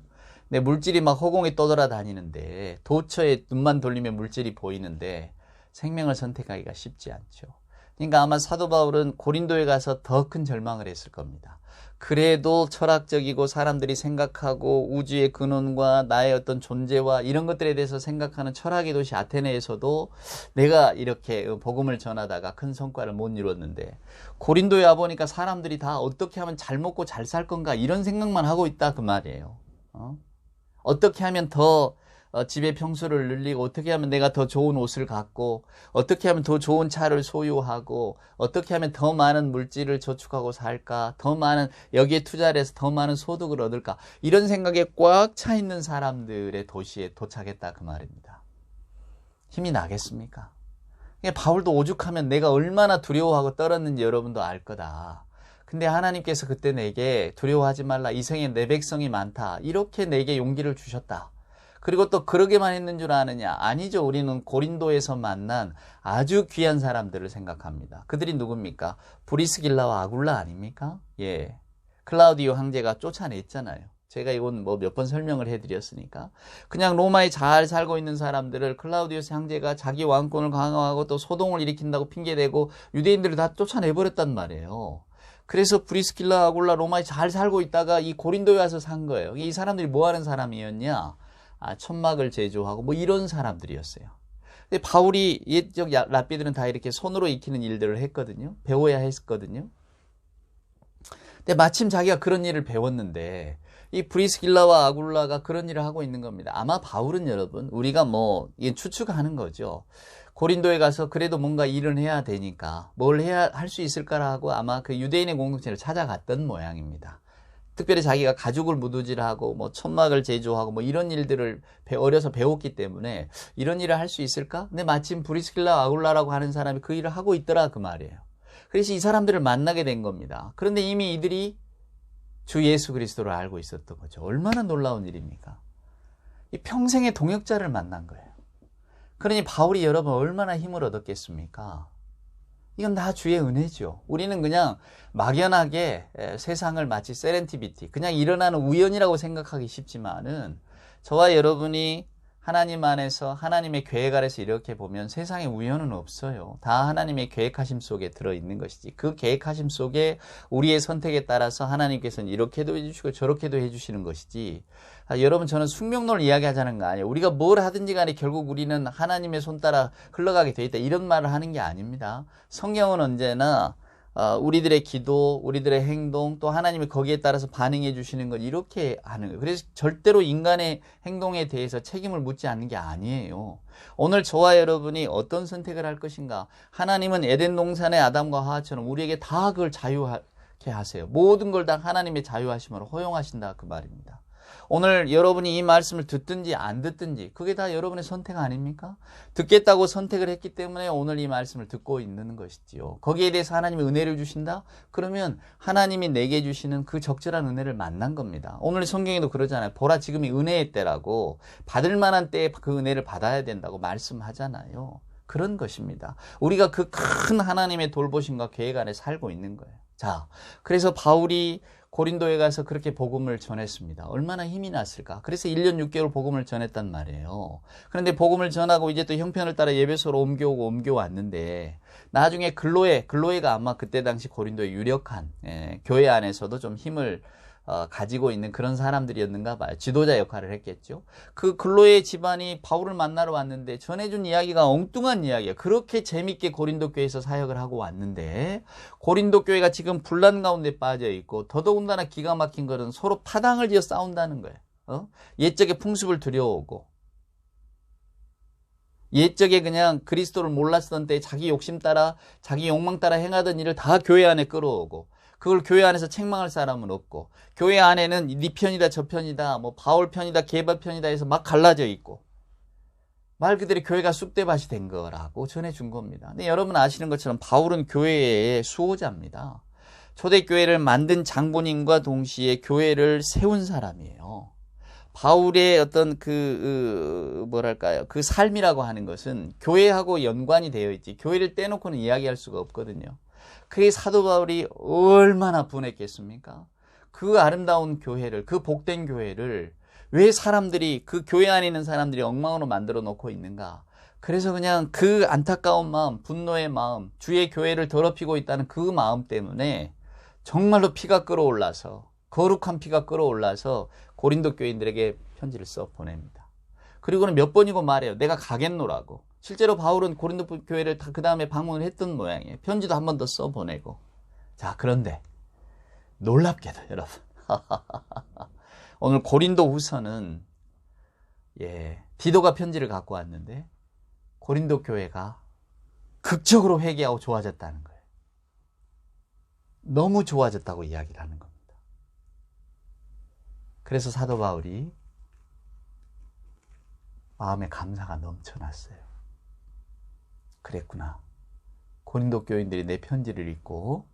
근데 물질이 막 허공에 떠돌아다니는데, 도처에 눈만 돌리면 물질이 보이는데 생명을 선택하기가 쉽지 않죠. 그러니까 아마 사도 바울은 고린도에 가서 더 큰 절망을 했을 겁니다. 그래도 철학적이고 사람들이 생각하고 우주의 근원과 나의 어떤 존재와 이런 것들에 대해서 생각하는 철학의 도시 아테네에서도 내가 이렇게 복음을 전하다가 큰 성과를 못 이뤘는데, 고린도에 와보니까 사람들이 다 어떻게 하면 잘 먹고 잘 살 건가 이런 생각만 하고 있다 그 말이에요. 어떻게 하면 더 집의 평수를 늘리고, 어떻게 하면 내가 더 좋은 옷을 갖고, 어떻게 하면 더 좋은 차를 소유하고, 어떻게 하면 더 많은 물질을 저축하고 살까, 더 많은 여기에 투자를 해서 더 많은 소득을 얻을까, 이런 생각에 꽉 차 있는 사람들의 도시에 도착했다 그 말입니다. 힘이 나겠습니까? 바울도 오죽하면 내가 얼마나 두려워하고 떨었는지 여러분도 알 거다. 근데 하나님께서 그때 내게 두려워하지 말라, 이 생에 내 백성이 많다, 이렇게 내게 용기를 주셨다. 그리고 또 그러게만 했는 줄 아느냐? 아니죠. 우리는 고린도에서 만난 아주 귀한 사람들을 생각합니다. 그들이 누굽니까? 브리스길라와 아굴라 아닙니까? 예. 클라우디오 황제가 쫓아냈잖아요. 제가 이건 몇 번 설명을 해드렸으니까. 그냥 로마에 잘 살고 있는 사람들을 클라우디오스 황제가 자기 왕권을 강화하고 또 소동을 일으킨다고 핑계대고 유대인들을 다 쫓아내버렸단 말이에요. 그래서 브리스길라, 아굴라 로마에 잘 살고 있다가 이 고린도에 와서 산 거예요. 이 사람들이 뭐 하는 사람이었냐? 천막을 제조하고 이런 사람들이었어요. 근데 바울이 옛적 랍비들은 다 이렇게 손으로 익히는 일들을 했거든요. 배워야 했거든요. 근데 마침 자기가 그런 일을 배웠는데, 이 브리스길라와 아굴라가 그런 일을 하고 있는 겁니다. 아마 바울은 여러분, 우리가 추측하는 거죠. 고린도에 가서 그래도 뭔가 일을 해야 되니까 뭘 해야 할 수 있을까라고 아마 그 유대인의 공동체를 찾아갔던 모양입니다. 특별히 자기가 가죽을 무두질하고 천막을 제조하고 이런 일들을 어려서 배웠기 때문에 이런 일을 할 수 있을까? 근데 마침 브리스길라 아굴라라고 하는 사람이 그 일을 하고 있더라 그 말이에요. 그래서 이 사람들을 만나게 된 겁니다. 그런데 이미 이들이 주 예수 그리스도를 알고 있었던 거죠. 얼마나 놀라운 일입니까? 이 평생의 동역자를 만난 거예요. 그러니 바울이 여러분 얼마나 힘을 얻었겠습니까? 이건 다 주의 은혜죠. 우리는 그냥 막연하게 세상을 마치 세렌티비티, 그냥 일어나는 우연이라고 생각하기 쉽지만은, 저와 여러분이 하나님 안에서 하나님의 계획 아래서 이렇게 보면 세상에 우연은 없어요. 다 하나님의 계획하심 속에 들어있는 것이지, 그 계획하심 속에 우리의 선택에 따라서 하나님께서는 이렇게도 해주시고 저렇게도 해주시는 것이지, 여러분 저는 숙명론을 이야기하자는 거 아니에요. 우리가 뭘 하든지 간에 결국 우리는 하나님의 손 따라 흘러가게 돼 있다, 이런 말을 하는 게 아닙니다. 성경은 언제나 우리들의 기도, 우리들의 행동, 또 하나님이 거기에 따라서 반응해 주시는 것, 이렇게 하는 거예요. 그래서 절대로 인간의 행동에 대해서 책임을 묻지 않는 게 아니에요. 오늘 저와 여러분이 어떤 선택을 할 것인가, 하나님은 에덴 동산의 아담과 하와처럼 우리에게 다 그걸 그렇게 하세요. 모든 걸 다 하나님의 자유하심으로 허용하신다 그 말입니다. 오늘 여러분이 이 말씀을 듣든지 안 듣든지 그게 다 여러분의 선택 아닙니까? 듣겠다고 선택을 했기 때문에 오늘 이 말씀을 듣고 있는 것이지요. 거기에 대해서 하나님이 은혜를 주신다? 그러면 하나님이 내게 주시는 그 적절한 은혜를 만난 겁니다. 오늘 성경에도 그러잖아요. 보라 지금이 은혜의 때라고 받을 만한 때에 그 은혜를 받아야 된다고 말씀하잖아요. 그런 것입니다. 우리가 그 큰 하나님의 돌보심과 계획 안에 살고 있는 거예요. 자, 그래서 바울이 고린도에 가서 그렇게 복음을 전했습니다. 얼마나 힘이 났을까? 그래서 1년 6개월 복음을 전했단 말이에요. 그런데 복음을 전하고 이제 또 형편을 따라 예배소로 옮겨왔는데 나중에 글로에가 아마 그때 당시 고린도의 유력한 교회 안에서도 좀 힘을 가지고 있는 그런 사람들이었는가 봐요. 지도자 역할을 했겠죠. 그 글로의 집안이 바울을 만나러 왔는데 전해준 이야기가 엉뚱한 이야기예요. 그렇게 재밌게 고린도 교회에서 사역을 하고 왔는데 고린도 교회가 지금 분란 가운데 빠져 있고 더더군다나 기가 막힌 것은 서로 파당을 지어 싸운다는 거예요. 옛적의 풍습을 들여오고 옛적에 그냥 그리스도를 몰랐던 때 자기 욕심 따라 자기 욕망 따라 행하던 일을 다 교회 안에 끌어오고 그걸 교회 안에서 책망할 사람은 없고 교회 안에는 네 편이다 저 편이다 뭐 바울 편이다 게바 편이다 해서 막 갈라져 있고 말 그대로 교회가 쑥대밭이 된 거라고 전해준 겁니다. 근데 여러분 아시는 것처럼 바울은 교회의 수호자입니다. 초대교회를 만든 장본인과 동시에 교회를 세운 사람이에요. 바울의 어떤 뭐랄까요 그 삶이라고 하는 것은 교회하고 연관이 되어 있지 교회를 떼놓고는 이야기할 수가 없거든요. 그게 사도 바울이 얼마나 분했겠습니까? 그 아름다운 교회를, 그 복된 교회를 왜 사람들이, 그 교회 안에 있는 사람들이 엉망으로 만들어 놓고 있는가? 그래서 그냥 그 안타까운 마음, 분노의 마음, 주의 교회를 더럽히고 있다는 그 마음 때문에 정말로 피가 끓어올라서, 거룩한 피가 끓어올라서 고린도 교인들에게 편지를 써 보냅니다. 그리고는 몇 번이고 말해요. 내가 가겠노라고. 실제로 바울은 고린도 교회를 그 다음에 방문을 했던 모양이에요. 편지도 한 번 더 써보내고. 자, 그런데 놀랍게도 여러분 오늘 고린도 후서는 디도가 편지를 갖고 왔는데 고린도 교회가 극적으로 회개하고 좋아졌다는 거예요. 너무 좋아졌다고 이야기를 하는 겁니다. 그래서 사도 바울이 마음에 감사가 넘쳐났어요. 그랬구나. 고린도 교인들이 내 편지를 읽고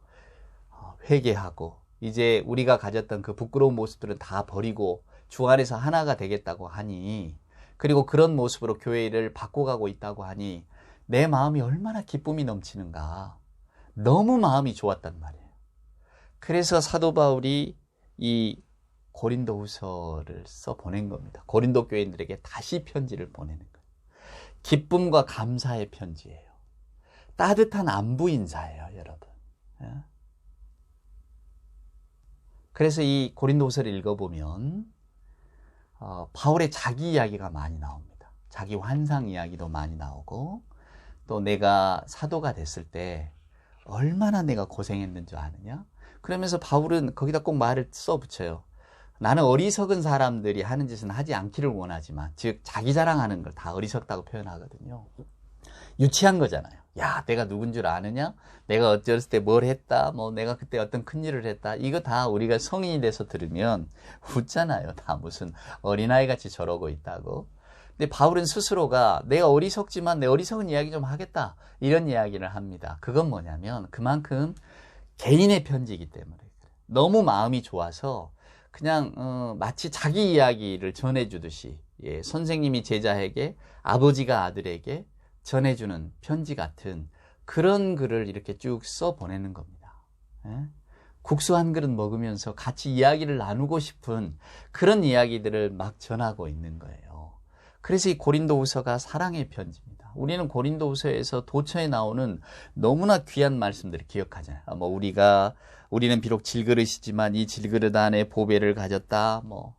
회개하고 이제 우리가 가졌던 그 부끄러운 모습들은 다 버리고 주 안에서 하나가 되겠다고 하니 그리고 그런 모습으로 교회를 바꿔가고 있다고 하니 내 마음이 얼마나 기쁨이 넘치는가. 너무 마음이 좋았단 말이에요. 그래서 사도 바울이 이 고린도 후서를 써 보낸 겁니다. 고린도 교인들에게 다시 편지를 보내는 거예요. 기쁨과 감사의 편지예요. 따뜻한 안부 인사예요, 여러분. 그래서 이 고린도 후서를 읽어보면 바울의 자기 이야기가 많이 나옵니다. 자기 환상 이야기도 많이 나오고 또 내가 사도가 됐을 때 얼마나 내가 고생했는 줄 아느냐? 그러면서 바울은 거기다 꼭 말을 써붙여요. 나는 어리석은 사람들이 하는 짓은 하지 않기를 원하지만 즉 자기 자랑하는 걸 다 어리석다고 표현하거든요. 유치한 거잖아요. 야, 내가 누군 줄 아느냐? 내가 어렸을 때 뭘 했다? 뭐 내가 그때 어떤 큰일을 했다? 이거 다 우리가 성인이 돼서 들으면 웃잖아요. 다 무슨 어린아이 같이 저러고 있다고. 근데 바울은 스스로가 내가 어리석지만 내 어리석은 이야기 좀 하겠다. 이런 이야기를 합니다. 그건 뭐냐면 그만큼 개인의 편지이기 때문에 그래요. 너무 마음이 좋아서 그냥 마치 자기 이야기를 전해주듯이 선생님이 제자에게 아버지가 아들에게 전해주는 편지 같은 그런 글을 이렇게 쭉 써보내는 겁니다. 국수 한 그릇 먹으면서 같이 이야기를 나누고 싶은 그런 이야기들을 막 전하고 있는 거예요. 그래서 이 고린도후서가 사랑의 편지입니다. 우리는 고린도후서에서 도처에 나오는 너무나 귀한 말씀들을 기억하잖아요. 우리는 비록 질그릇이지만 이 질그릇 안에 보배를 가졌다. 뭐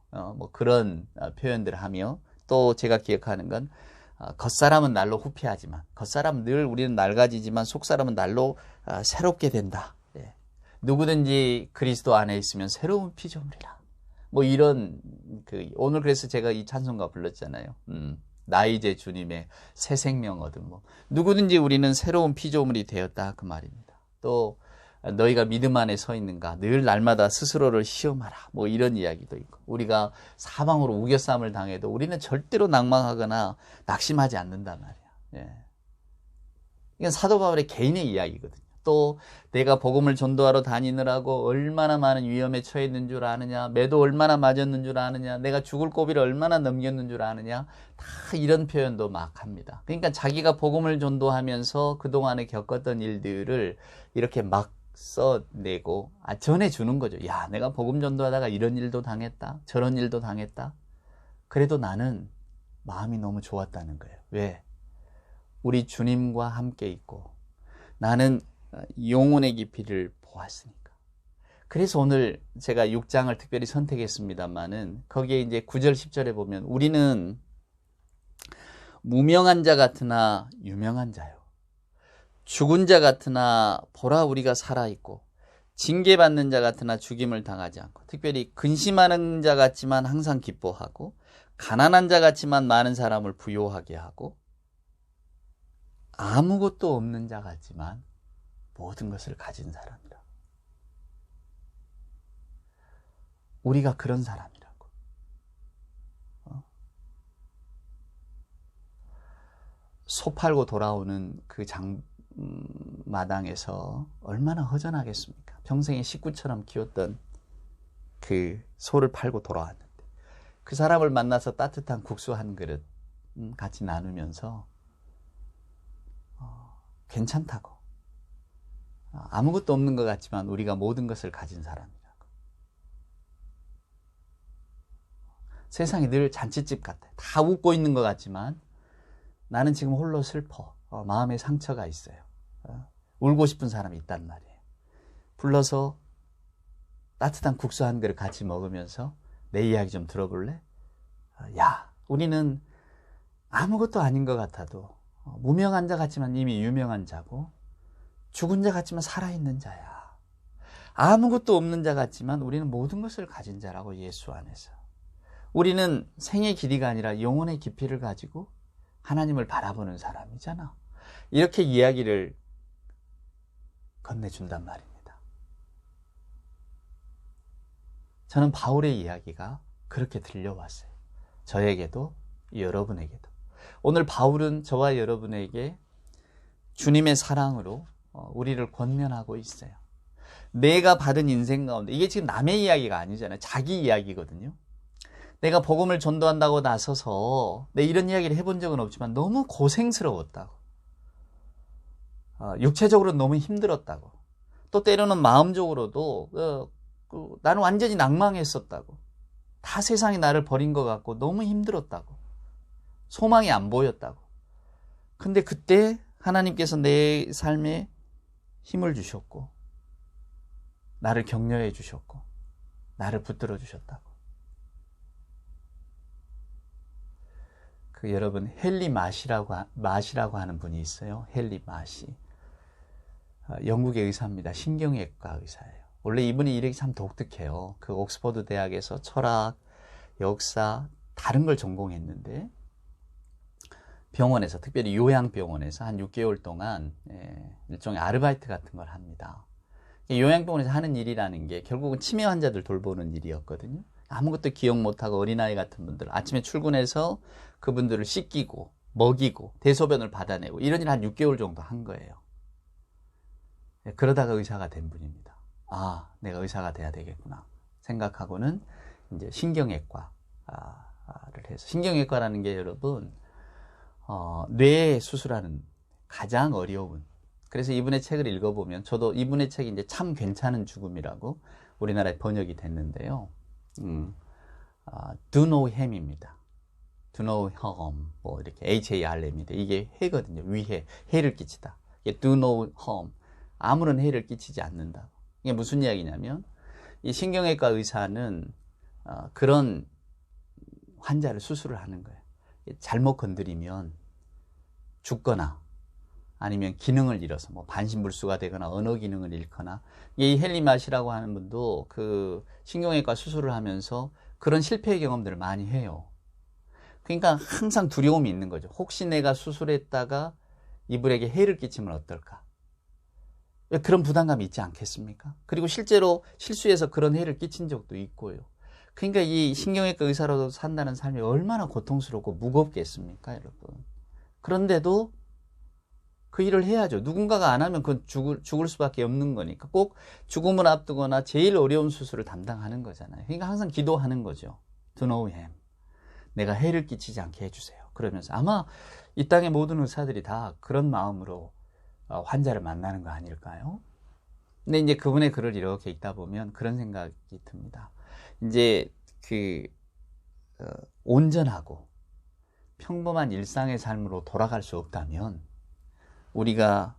그런 표현들을 하며 또 제가 기억하는 건 겉사람은 날로 후패하지만 겉사람 늘 우리는 낡아지지만 속사람은 날로 새롭게 된다. 누구든지 그리스도 안에 있으면 새로운 피조물이라. 뭐 이런 오늘 그래서 제가 이 찬송가 불렀잖아요. 나 이제 주님의 새 생명 얻은 뭐 누구든지 우리는 새로운 피조물이 되었다 그 말입니다. 또 너희가 믿음 안에 서 있는가? 늘 날마다 스스로를 시험하라. 뭐 이런 이야기도 있고, 우리가 사방으로 우겨쌈을 당해도 우리는 절대로 낭망하거나 낙심하지 않는단 말이야. 예. 이건 사도 바울의 개인의 이야기거든요. 또 내가 복음을 전도하러 다니느라고 얼마나 많은 위험에 처했는 줄 아느냐, 매도 얼마나 맞았는 줄 아느냐, 내가 죽을 고비를 얼마나 넘겼는 줄 아느냐, 다 이런 표현도 막 합니다. 그러니까 자기가 복음을 전도하면서 그동안에 겪었던 일들을 이렇게 막 써내고 전해주는 거죠. 야, 내가 복음 전도하다가 이런 일도 당했다, 저런 일도 당했다. 그래도 나는 마음이 너무 좋았다는 거예요. 왜? 우리 주님과 함께 있고 나는 영혼의 깊이를 보았으니까. 그래서 오늘 제가 6장을 특별히 선택했습니다만은 거기에 이제 9절 10절에 보면 우리는 무명한 자 같으나 유명한 자요, 죽은 자 같으나 보라 우리가 살아있고, 징계받는 자 같으나 죽임을 당하지 않고, 특별히 근심하는 자 같지만 항상 기뻐하고, 가난한 자 같지만 많은 사람을 부요하게 하고, 아무것도 없는 자 같지만 모든 것을 가진 사람이라. 우리가 그런 사람이라고. 소 팔고 돌아오는 그 마당에서 얼마나 허전하겠습니까? 평생의 식구처럼 키웠던 그 소를 팔고 돌아왔는데 그 사람을 만나서 따뜻한 국수 한 그릇 같이 나누면서 괜찮다고, 아무것도 없는 것 같지만 우리가 모든 것을 가진 사람이라고. 세상이 늘 잔치집 같아. 다 웃고 있는 것 같지만 나는 지금 홀로 슬퍼. 마음에 상처가 있어요. 울고 싶은 사람이 있단 말이에요. 불러서 따뜻한 국수 한 그릇 같이 먹으면서 내 이야기 좀 들어볼래? 야, 우리는 아무것도 아닌 것 같아도 무명한 자 같지만 이미 유명한 자고, 죽은 자 같지만 살아있는 자야. 아무것도 없는 자 같지만 우리는 모든 것을 가진 자라고, 예수 안에서. 우리는 생의 길이가 아니라 영혼의 깊이를 가지고 하나님을 바라보는 사람이잖아. 이렇게 이야기를 건네준단 말입니다. 저는 바울의 이야기가 그렇게 들려왔어요. 저에게도 여러분에게도. 오늘 바울은 저와 여러분에게 주님의 사랑으로 우리를 권면하고 있어요. 내가 받은 인생 가운데, 이게 지금 남의 이야기가 아니잖아요. 자기 이야기거든요. 내가 복음을 전도한다고 나서서 내 이런 이야기를 해본 적은 없지만 너무 고생스러웠다고, 육체적으로 너무 힘들었다고, 또 때로는 마음적으로도 나는 완전히 낭망했었다고, 다 세상이 나를 버린 것 같고 너무 힘들었다고, 소망이 안 보였다고. 근데 그때 하나님께서 내 삶에 힘을 주셨고 나를 격려해 주셨고 나를 붙들어 주셨다고. 여러분, 헨리 마시라고 하는 분이 있어요. 헨리 마시. 영국의 의사입니다. 신경외과 의사예요. 원래 이분이 이력이 참 독특해요. 그 옥스퍼드 대학에서 철학, 역사, 다른 걸 전공했는데 병원에서, 특별히 요양병원에서 한 6개월 동안 일종의 아르바이트 같은 걸 합니다. 요양병원에서 하는 일이라는 게 결국은 치매 환자들 돌보는 일이었거든요. 아무것도 기억 못하고 어린아이 같은 분들, 아침에 출근해서 그분들을 씻기고 먹이고 대소변을 받아내고 이런 일 한 6개월 정도 한 거예요. 그러다가 의사가 된 분입니다. 아, 내가 의사가 돼야 되겠구나 생각하고는 이제 신경외과를 해서, 신경외과라는 게 여러분 뇌 수술하는 가장 어려운, 그래서 이분의 책을 읽어보면, 저도 이분의 책이 이제 참 괜찮은 죽음이라고 우리나라에 번역이 됐는데요. Do no harm입니다. Do no harm, 뭐 이렇게 HARM인데 이게 해거든요. 위해, 해를 끼치다. 이게 do no harm, 아무런 해를 끼치지 않는다. 이게 무슨 이야기냐면, 이 신경외과 의사는 그런 환자를 수술을 하는 거예요. 잘못 건드리면 죽거나 아니면 기능을 잃어서 뭐 반신불수가 되거나 언어 기능을 잃거나, 이 헨리 마시라고 하는 분도 그 신경외과 수술을 하면서 그런 실패의 경험들을 많이 해요. 그러니까 항상 두려움이 있는 거죠. 혹시 내가 수술했다가 이분에게 해를 끼치면 어떨까? 그런 부담감이 있지 않겠습니까? 그리고 실제로 실수해서 그런 해를 끼친 적도 있고요. 그러니까 이 신경외과 의사로도 산다는 삶이 얼마나 고통스럽고 무겁겠습니까, 여러분? 그런데도 그 일을 해야죠. 누군가가 안 하면 그건 죽을 수밖에 없는 거니까. 꼭 죽음을 앞두거나 제일 어려운 수술을 담당하는 거잖아요. 그러니까 항상 기도하는 거죠. To know him. 내가 해를 끼치지 않게 해주세요. 그러면서 아마 이 땅의 모든 의사들이 다 그런 마음으로 환자를 만나는 거 아닐까요? 근데 이제 그분의 글을 이렇게 읽다 보면 그런 생각이 듭니다. 이제 온전하고 평범한 일상의 삶으로 돌아갈 수 없다면 우리가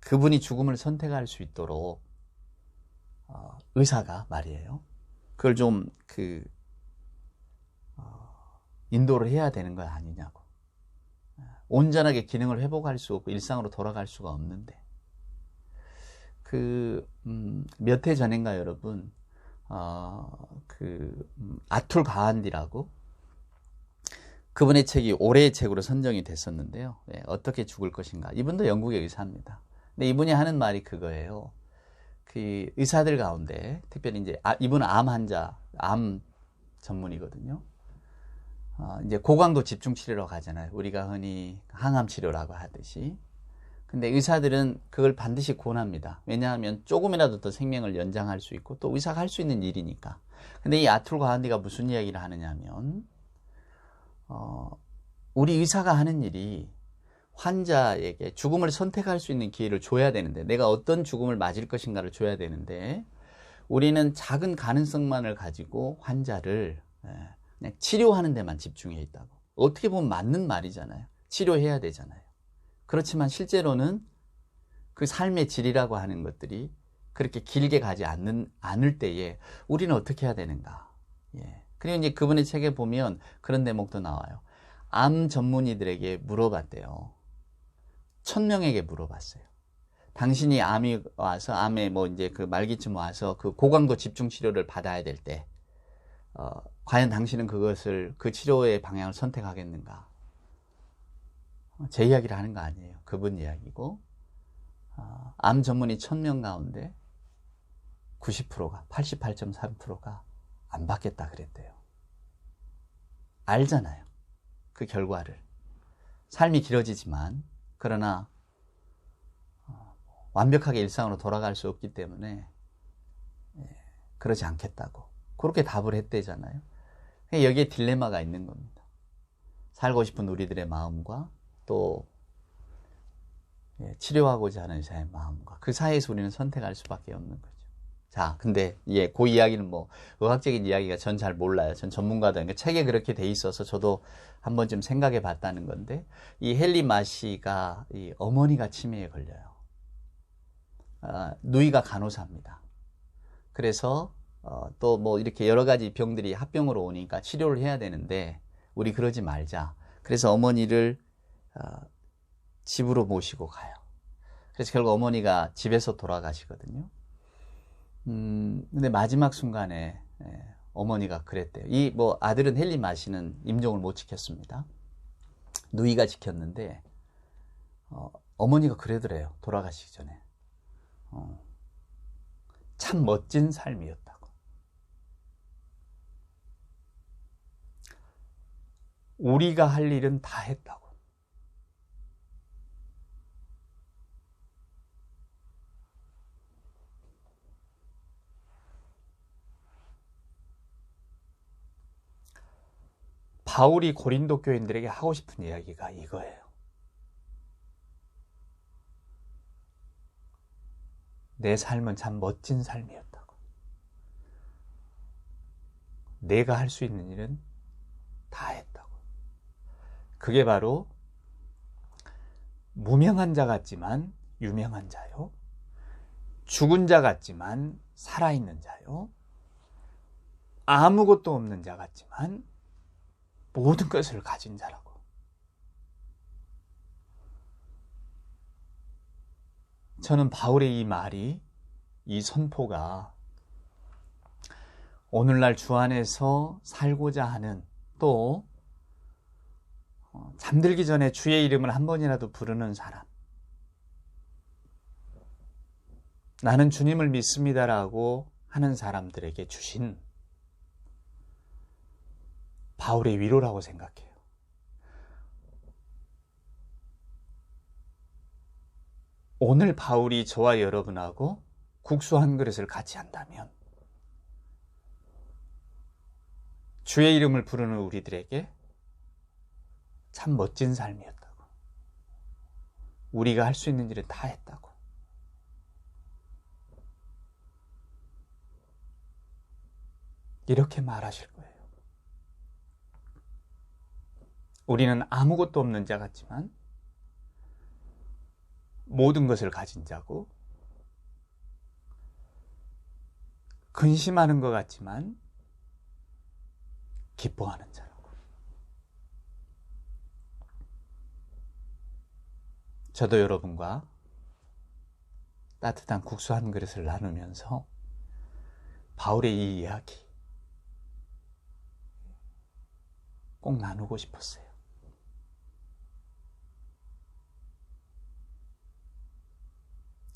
그분이 죽음을 선택할 수 있도록 의사가 말이에요. 그걸 좀 인도를 해야 되는 거 아니냐고. 온전하게 기능을 회복할 수 없고 일상으로 돌아갈 수가 없는데 몇 해 전인가 여러분 아툴 가안디라고 그분의 책이 올해의 책으로 선정이 됐었는데요. 네, 어떻게 죽을 것인가. 이분도 영국의 의사입니다. 근데 이분이 하는 말이 그거예요. 그 의사들 가운데 특별히 이제 이분은 암 전문이거든요. 이제 고강도 집중 치료로 가잖아요. 우리가 흔히 항암 치료라고 하듯이. 근데 의사들은 그걸 반드시 권합니다. 왜냐하면 조금이라도 더 생명을 연장할 수 있고 또 의사가 할 수 있는 일이니까. 근데 이 아툴 가안디가 무슨 이야기를 하느냐면 우리 의사가 하는 일이 환자에게 죽음을 선택할 수 있는 기회를 줘야 되는데 내가 어떤 죽음을 맞을 것인가를 줘야 되는데 우리는 작은 가능성만을 가지고 환자를 그냥 치료하는 데만 집중해 있다고. 어떻게 보면 맞는 말이잖아요. 치료해야 되잖아요. 그렇지만 실제로는 그 삶의 질이라고 하는 것들이 그렇게 길게 가지 않을 때에 우리는 어떻게 해야 되는가. 예. 그리고 이제 그분의 책에 보면 그런 대목도 나와요. 암 전문의들에게 물어봤대요. 1000명에게 물어봤어요. 당신이 암이 와서 암에 뭐 이제 그 말기쯤 와서 그 고강도 집중 치료를 받아야 될 때, 과연 당신은 그 치료의 방향을 선택하겠는가? 제 이야기를 하는 거 아니에요. 그분 이야기고, 암 전문의 1000명 가운데 90%가, 88.3%가 안 받겠다 그랬대요. 알잖아요. 그 결과를. 삶이 길어지지만, 그러나, 완벽하게 일상으로 돌아갈 수 없기 때문에, 그러지 않겠다고. 그렇게 답을 했대잖아요. 여기에 딜레마가 있는 겁니다. 살고 싶은 우리들의 마음과 또, 치료하고자 하는 자의 마음과 그 사이에서 우리는 선택할 수밖에 없는 거죠. 자, 근데 그 이야기는 뭐 의학적인 이야기가 전 잘 몰라요. 전 전문가도 아니고 책에 그렇게 돼 있어서 저도 한 번쯤 생각해 봤다는 건데 이 헨리 마시가 이 어머니가 치매에 걸려요. 누이가 간호사입니다. 그래서 또 뭐 이렇게 여러 가지 병들이 합병으로 오니까 치료를 해야 되는데 우리 그러지 말자. 그래서 어머니를 집으로 모시고 가요. 그래서 결국 어머니가 집에서 돌아가시거든요. 근데 마지막 순간에 어머니가 그랬대요. 아들은 헨리 마시는 임종을 못 지켰습니다. 누이가 지켰는데 어머니가 그러더래요. 돌아가시기 전에. 참 멋진 삶이었다고. 우리가 할 일은 다 했다고. 바울이 고린도 교인들에게 하고 싶은 이야기가 이거예요. 내 삶은 참 멋진 삶이었다고. 내가 할 수 있는 일은 다 했다고. 그게 바로 무명한 자 같지만 유명한 자요. 죽은 자 같지만 살아있는 자요. 아무것도 없는 자 같지만 모든 것을 가진 자라고. 저는 바울의 이 말이, 이 선포가 오늘날 주 안에서 살고자 하는 또 잠들기 전에 주의 이름을 한 번이라도 부르는 사람, 나는 주님을 믿습니다라고 하는 사람들에게 주신 바울의 위로라고 생각해요. 오늘 바울이 저와 여러분하고 국수 한 그릇을 같이 한다면 주의 이름을 부르는 우리들에게 참 멋진 삶이었다고, 우리가 할 수 있는 일은 다 했다고, 이렇게 말하실 거예요. 우리는 아무것도 없는 자 같지만 모든 것을 가진 자고, 근심하는 것 같지만 기뻐하는 자라고. 저도 여러분과 따뜻한 국수 한 그릇을 나누면서 바울의 이 이야기 꼭 나누고 싶었어요.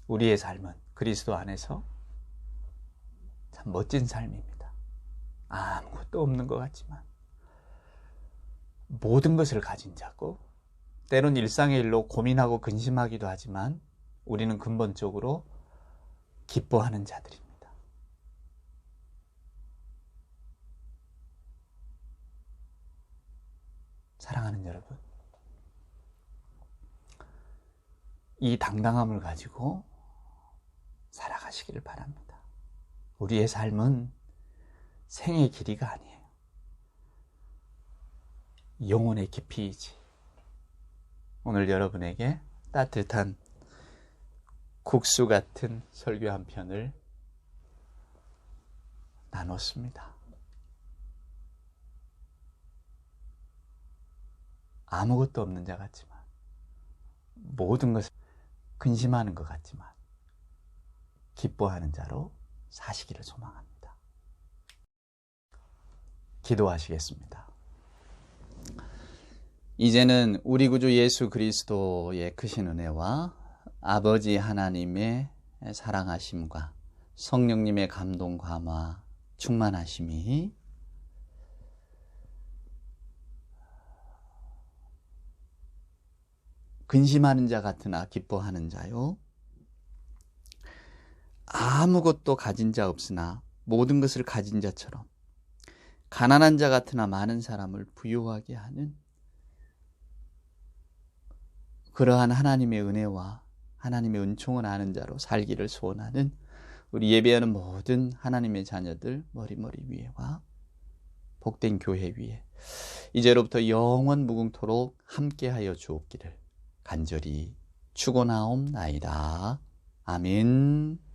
우리의 삶은 그리스도 안에서 참 멋진 삶입니다. 아무것도 없는 것 같지만 모든 것을 가진 자고, 때론 일상의 일로 고민하고 근심하기도 하지만 우리는 근본적으로 기뻐하는 자들입니다. 사랑하는 여러분, 이 당당함을 가지고 살아가시기를 바랍니다. 우리의 삶은 생의 길이가 아니에요. 영혼의 깊이이지. 오늘 여러분에게 따뜻한 국수 같은 설교 한 편을 나눴습니다. 아무것도 없는 자 같지만, 모든 것을 근심하는 것 같지만 기뻐하는 자로 사시기를 소망합니다. 기도하시겠습니다. 이제는 우리 구주 예수 그리스도의 크신 은혜와 아버지 하나님의 사랑하심과 성령님의 감동 감화 충만하심이 근심하는 자 같으나 기뻐하는 자요, 아무것도 가진 자 없으나 모든 것을 가진 자처럼 가난한 자 같으나 많은 사람을 부유하게 하는 그러한 하나님의 은혜와 하나님의 은총을 아는 자로 살기를 소원하는 우리 예배하는 모든 하나님의 자녀들 머리머리 위에와 복된 교회 위에 이제로부터 영원 무궁토록 함께하여 주옵기를 간절히 축원하옵나이다. 아멘.